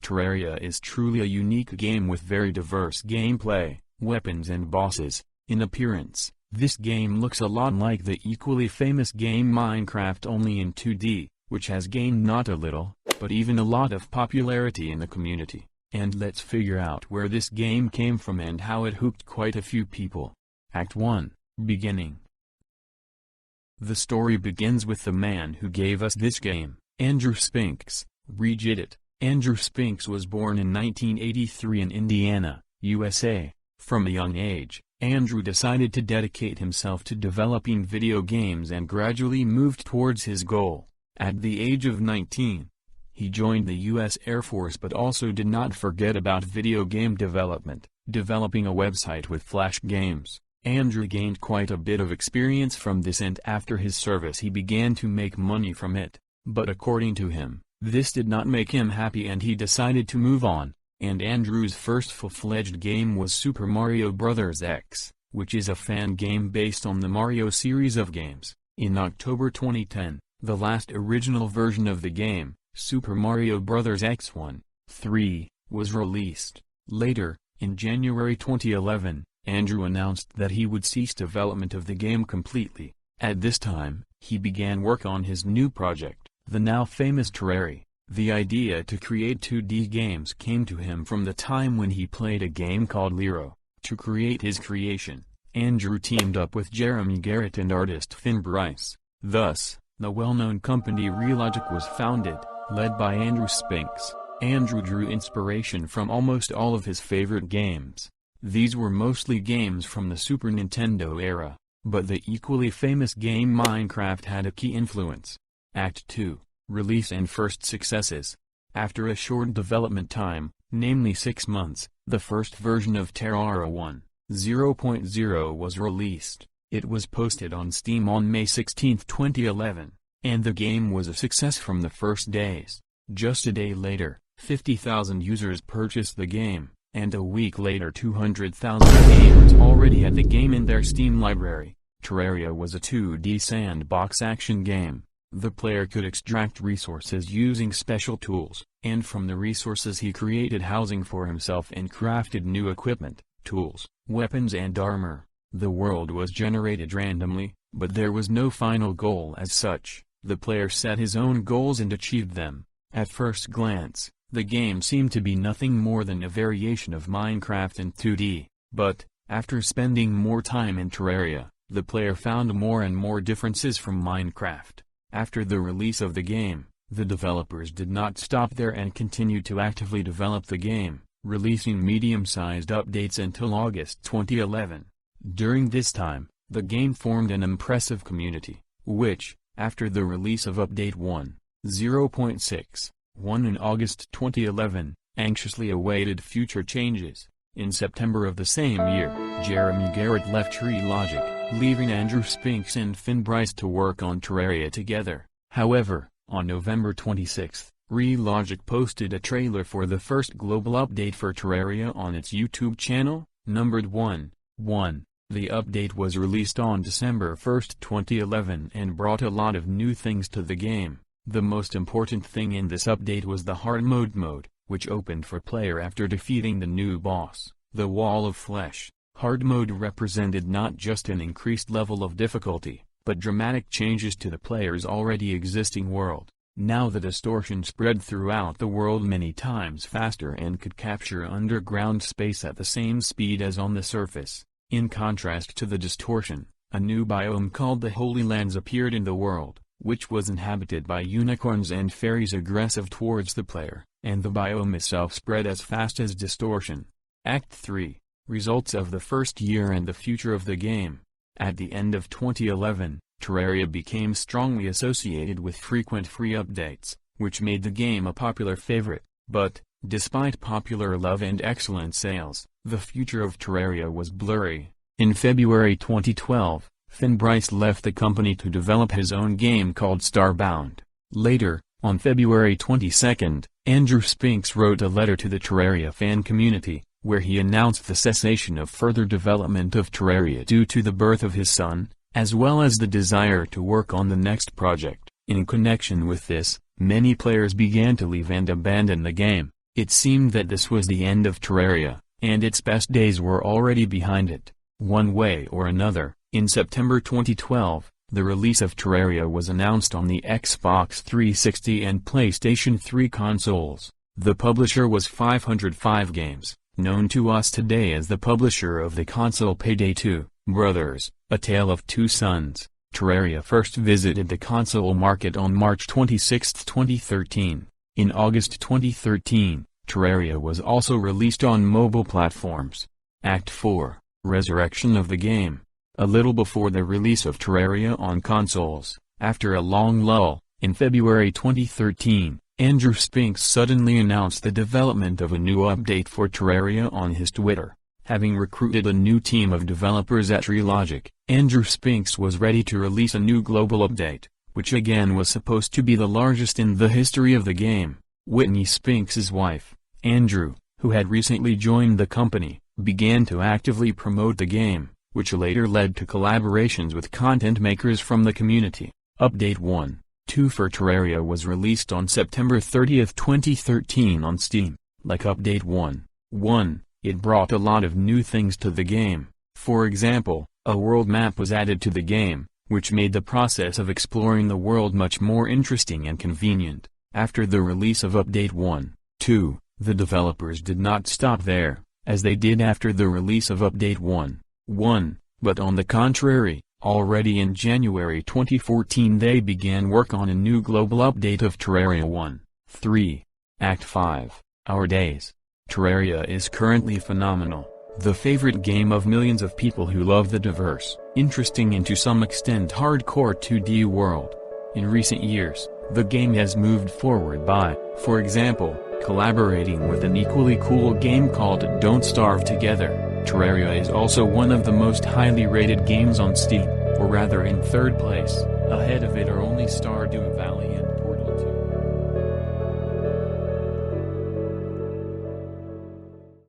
Terraria is truly a unique game with very diverse gameplay, weapons and bosses. In appearance, this game looks a lot like the equally famous game Minecraft, only in 2D, which has gained not a little, but even a lot of popularity in the community. And let's figure out where this game came from and how it hooked quite a few people. Act 1, Beginning. The story begins with the man who gave us this game, Andrew Spinks. Read it. Andrew Spinks was born in 1983 in Indiana, USA. From a young age, Andrew decided to dedicate himself to developing video games and gradually moved towards his goal. At the age of 19, he joined the U.S. Air Force but also did not forget about video game development, developing a website with Flash games. Andrew gained quite a bit of experience from this, and after his service he began to make money from it. But according to him, this did not make him happy and he decided to move on, and Andrew's first full-fledged game was Super Mario Bros. X, which is a fan game based on the Mario series of games. In October 2010, the last original version of the game, Super Mario Bros. X 1.3, was released. Later, in January 2011, Andrew announced that he would cease development of the game completely. At this time, he began work on his new project, the now famous Terraria. The idea to create 2D games came to him from the time when he played a game called Lero. To create his creation, Andrew teamed up with Jeremy Garrett and artist Finn Bryce. Thus, the well-known company Relogic was founded, led by Andrew Spinks. Andrew drew inspiration from almost all of his favorite games. These were mostly games from the Super Nintendo era, but the equally famous game Minecraft had a key influence. Act 2, Release and First Successes. After a short development time, namely 6 months, the first version of Terraria 1.0 was released. It was posted on Steam on May 16, 2011, and the game was a success from the first days. Just a day later, 50,000 users purchased the game, and a week later 200,000 gamers already had the game in their Steam library. Terraria was a 2D sandbox action game. The player could extract resources using special tools, and from the resources he created housing for himself and crafted new equipment, tools, weapons and armor. The world was generated randomly, but there was no final goal as such. The player set his own goals and achieved them. At first glance, the game seemed to be nothing more than a variation of Minecraft in 2D, but, after spending more time in Terraria, the player found more and more differences from Minecraft. After the release of the game, the developers did not stop there and continued to actively develop the game, releasing medium-sized updates until August 2011. During this time, the game formed an impressive community, which, after the release of Update 1.0.6 in August 2011, anxiously awaited future changes. In September of the same year, Jeremy Garrett left Relogic, leaving Andrew Spinks and Finn Bryce to work on Terraria together. However, on November 26, Relogic posted a trailer for the first global update for Terraria on its YouTube channel, numbered 1.1. The update was released on December 1, 2011 and brought a lot of new things to the game. The most important thing in this update was the hard mode, which opened for player after defeating the new boss, the Wall of Flesh. Hard mode represented not just an increased level of difficulty, but dramatic changes to the player's already existing world. Now the distortion spread throughout the world many times faster and could capture underground space at the same speed as on the surface. In contrast to the distortion, a new biome called the Holy Lands appeared in the world, which was inhabited by unicorns and fairies aggressive towards the player, and the biome itself spread as fast as distortion. Act 3, Results of the first year and the future of the game. At the end of 2011, Terraria became strongly associated with frequent free updates, which made the game a popular favorite. But, despite popular love and excellent sales, the future of Terraria was blurry. In February 2012, Finn Bryce left the company to develop his own game called Starbound. Later, on February 22, Andrew Spinks wrote a letter to the Terraria fan community, where he announced the cessation of further development of Terraria due to the birth of his son, as well as the desire to work on the next project. In connection with this, many players began to leave and abandon the game. It seemed that this was the end of Terraria, and its best days were already behind it. One way or another, in September 2012, the release of Terraria was announced on the Xbox 360 and PlayStation 3 consoles. The publisher was 505 Games, known to us today as the publisher of the console Payday 2, Brothers, A Tale of Two Sons. Terraria first visited the console market on March 26, 2013. In August 2013, Terraria was also released on mobile platforms. Act 4, Resurrection of the Game. A little before the release of Terraria on consoles, after a long lull, in February 2013, Andrew Spinks suddenly announced the development of a new update for Terraria on his Twitter. Having recruited a new team of developers at Treelogic, Andrew Spinks was ready to release a new global update, which again was supposed to be the largest in the history of the game. Whitney Spinks's wife, Andrew, who had recently joined the company, began to actively promote the game, which later led to collaborations with content makers from the community. Update 1.2 for Terraria was released on September 30, 2013 on Steam. Like Update 1.1, it brought a lot of new things to the game. For example, a world map was added to the game, which made the process of exploring the world much more interesting and convenient. After the release of Update 1.2, the developers did not stop there, as they did after the release of Update 1.1, but on the contrary, already in January 2014 they began work on a new global update of Terraria 1.3. Act 5, Our Days. Terraria is currently phenomenal, the favorite game of millions of people who love the diverse, interesting and to some extent hardcore 2D world. In recent years, the game has moved forward by, for example, collaborating with an equally cool game called Don't Starve Together. Terraria is also one of the most highly rated games on Steam, or rather in third place. Ahead of it are only Stardew Valley and